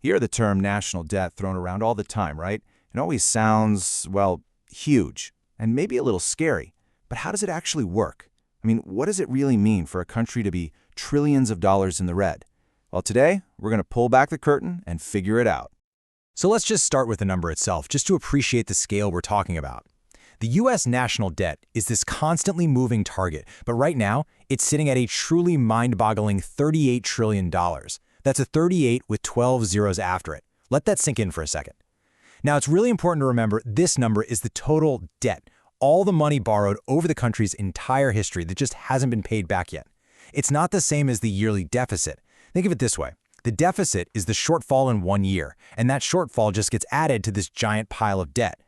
You hear the term national debt thrown around all the time, right? It always sounds, well, huge and maybe a little scary. But how does it actually work? I mean, what does it really mean for a country to be trillions of dollars in the red? Well, today, we're going to pull back the curtain and figure it out. So let's just start with the number itself, just to appreciate the scale we're talking about. The U.S. national debt is this constantly moving target, but right now, it's sitting at a truly mind-boggling $38 trillion. That's a 38 with 12 zeros after it. Let that sink in for a second. Now, it's really important to remember this number is the total debt, all the money borrowed over the country's entire history that just hasn't been paid back yet. It's not the same as the yearly deficit. Think of it this way. The deficit is the shortfall in 1 year, and that shortfall just gets added to this giant pile of debt.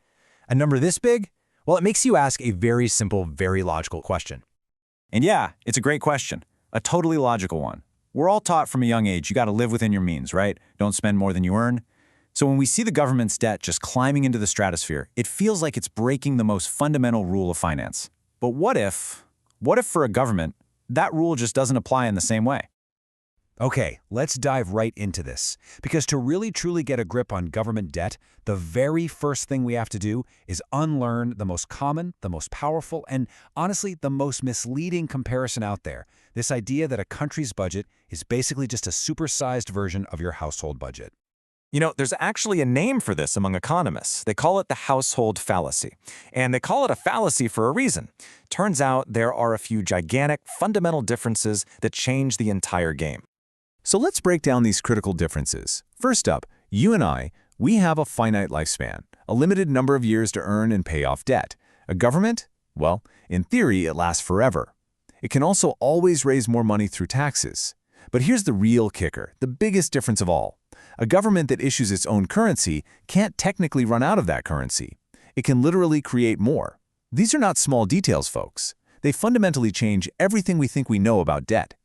A number this big? Well, it makes you ask a very simple, very logical question. And yeah, it's a great question. A totally logical one. We're all taught from a young age you got to live within your means, right? Don't spend more than you earn. So when we see the government's debt just climbing into the stratosphere, it feels like it's breaking the most fundamental rule of finance. But what if for a government, that rule just doesn't apply in the same way? Okay, let's dive right into this. Because to really truly get a grip on government debt, the very first thing we have to do is unlearn the most common, the most powerful, and honestly, the most misleading comparison out there. This idea that a country's budget is basically just a supersized version of your household budget. You know, there's actually a name for this among economists. They call it the household fallacy. And they call it a fallacy for a reason. Turns out there are a few gigantic, fundamental differences that change the entire game. So let's break down these critical differences. First up, you and I, we have a finite lifespan, a limited number of years to earn and pay off debt. A government? Well, in theory, it lasts forever. It can also always raise more money through taxes. But here's the real kicker, the biggest difference of all. A government that issues its own currency can't technically run out of that currency. It can literally create more. These are not small details, folks. They fundamentally change everything we think we know about debt.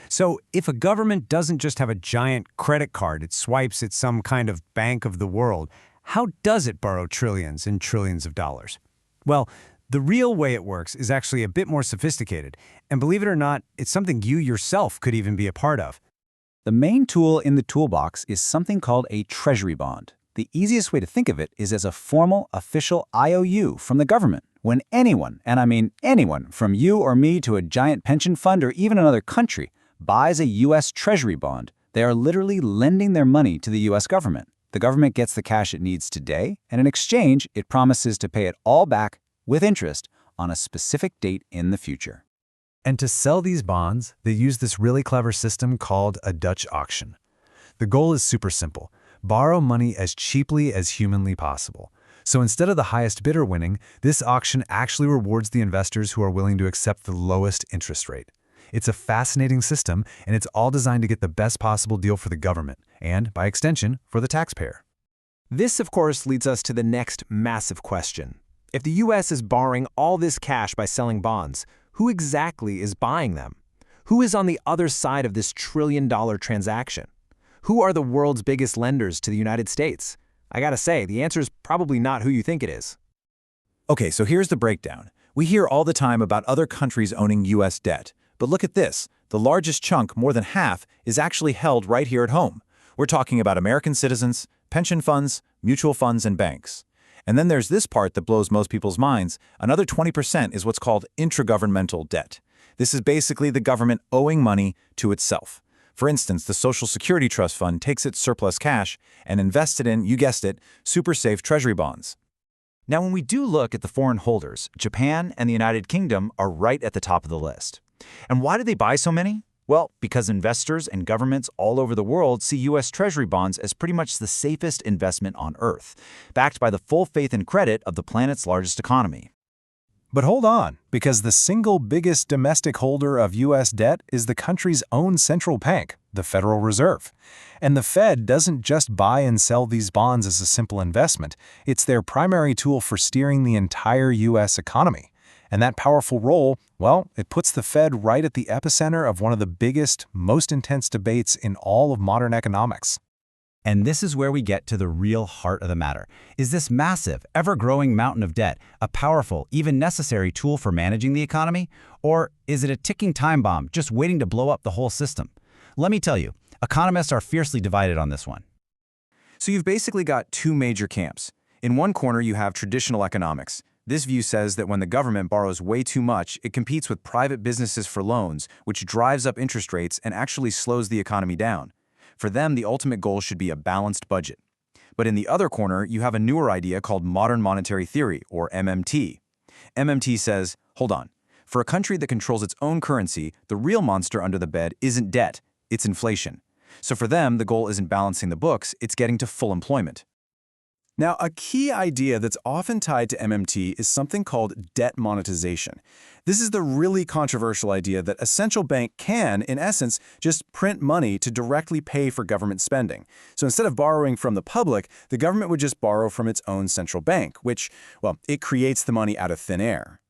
So if a government doesn't just have a giant credit card it swipes at some kind of bank of the world, how does it borrow trillions and trillions of dollars? Well, the real way it works is actually a bit more sophisticated, and believe it or not, it's something you yourself could even be a part of. The main tool in the toolbox is something called a treasury bond. The easiest way to think of it is as a formal, official IOU from the government. When anyone, and I mean anyone, from you or me to a giant pension fund or even another country, buys a U.S. Treasury bond, they are literally lending their money to the U.S. government. The government gets the cash it needs today, and in exchange, it promises to pay it all back with interest on a specific date in the future. And to sell these bonds, they use this really clever system called a Dutch auction. The goal is super simple. Borrow money as cheaply as humanly possible. So instead of the highest bidder winning, this auction actually rewards the investors who are willing to accept the lowest interest rate. It's a fascinating system, and it's all designed to get the best possible deal for the government, and, by extension, for the taxpayer. This, of course, leads us to the next massive question. If the U.S. is borrowing all this cash by selling bonds, who exactly is buying them? Who is on the other side of this trillion-dollar transaction? Who are the world's biggest lenders to the United States? I gotta say, the answer is probably not who you think it is. Okay, so here's the breakdown. We hear all the time about other countries owning U.S. debt. But look at this. The largest chunk, more than half, is actually held right here at home. We're talking about American citizens, pension funds, mutual funds, and banks. And then there's this part that blows most people's minds. Another 20% is what's called intragovernmental debt. This is basically the government owing money to itself. For instance, the Social Security Trust Fund takes its surplus cash and invests it in, you guessed it, super safe treasury bonds. Now, when we do look at the foreign holders, Japan and the United Kingdom are right at the top of the list. And why do they buy so many? Well, because investors and governments all over the world see U.S. Treasury bonds as pretty much the safest investment on Earth, backed by the full faith and credit of the planet's largest economy. But hold on, because the single biggest domestic holder of U.S. debt is the country's own central bank, the Federal Reserve. And the Fed doesn't just buy and sell these bonds as a simple investment. It's their primary tool for steering the entire U.S. economy. And that powerful role, well, it puts the Fed right at the epicenter of one of the biggest, most intense debates in all of modern economics. And this is where we get to the real heart of the matter. Is this massive, ever-growing mountain of debt a powerful, even necessary tool for managing the economy? Or is it a ticking time bomb just waiting to blow up the whole system? Let me tell you, economists are fiercely divided on this one. So you've basically got two major camps. In one corner, you have traditional economics. This view says that when the government borrows way too much, it competes with private businesses for loans, which drives up interest rates and actually slows the economy down. For them, the ultimate goal should be a balanced budget. But in the other corner, you have a newer idea called modern monetary theory, or MMT. MMT says, hold on, for a country that controls its own currency, the real monster under the bed isn't debt, it's inflation. So for them, the goal isn't balancing the books, it's getting to full employment. Now, a key idea that's often tied to MMT is something called debt monetization. This is the really controversial idea that a central bank can, in essence, just print money to directly pay for government spending. So instead of borrowing from the public, the government would just borrow from its own central bank, which, well, it creates the money out of thin air.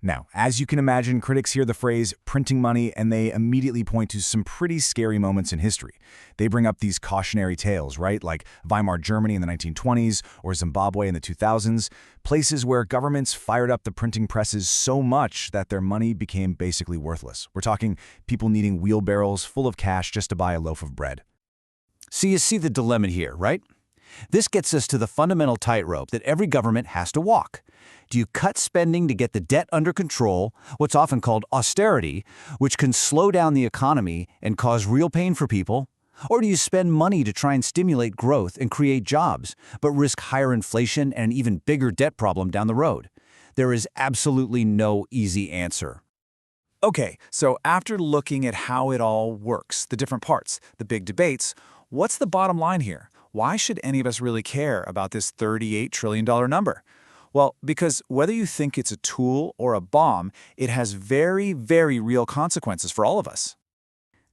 Now, as you can imagine, critics hear the phrase printing money and they immediately point to some pretty scary moments in history. They bring up these cautionary tales, right? Like Weimar Germany in the 1920s or Zimbabwe in the 2000s, places where governments fired up the printing presses so much that their money became basically worthless. We're talking people needing wheelbarrows full of cash just to buy a loaf of bread. So you see the dilemma here, right? This gets us to the fundamental tightrope that every government has to walk. Do you cut spending to get the debt under control, what's often called austerity, which can slow down the economy and cause real pain for people? Or do you spend money to try and stimulate growth and create jobs, but risk higher inflation and an even bigger debt problem down the road? There is absolutely no easy answer. Okay, so after looking at how it all works, the different parts, the big debates, what's the bottom line here? Why should any of us really care about this $38 trillion number? Well, because whether you think it's a tool or a bomb, it has very, very real consequences for all of us.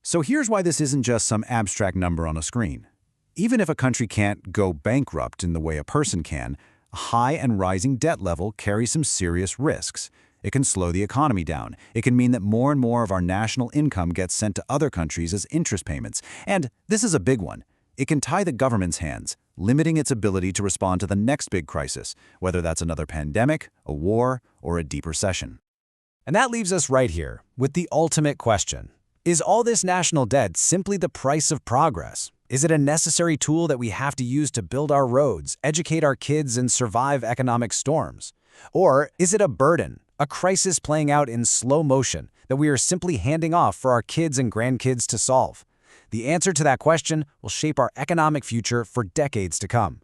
So here's why this isn't just some abstract number on a screen. Even if a country can't go bankrupt in the way a person can, a high and rising debt level carries some serious risks. It can slow the economy down. It can mean that more and more of our national income gets sent to other countries as interest payments. And this is a big one. It can tie the government's hands, limiting its ability to respond to the next big crisis, whether that's another pandemic, a war, or a deep recession. And that leaves us right here with the ultimate question. Is all this national debt simply the price of progress? Is it a necessary tool that we have to use to build our roads, educate our kids, and survive economic storms? Or is it a burden, a crisis playing out in slow motion that we are simply handing off for our kids and grandkids to solve? The answer to that question will shape our economic future for decades to come.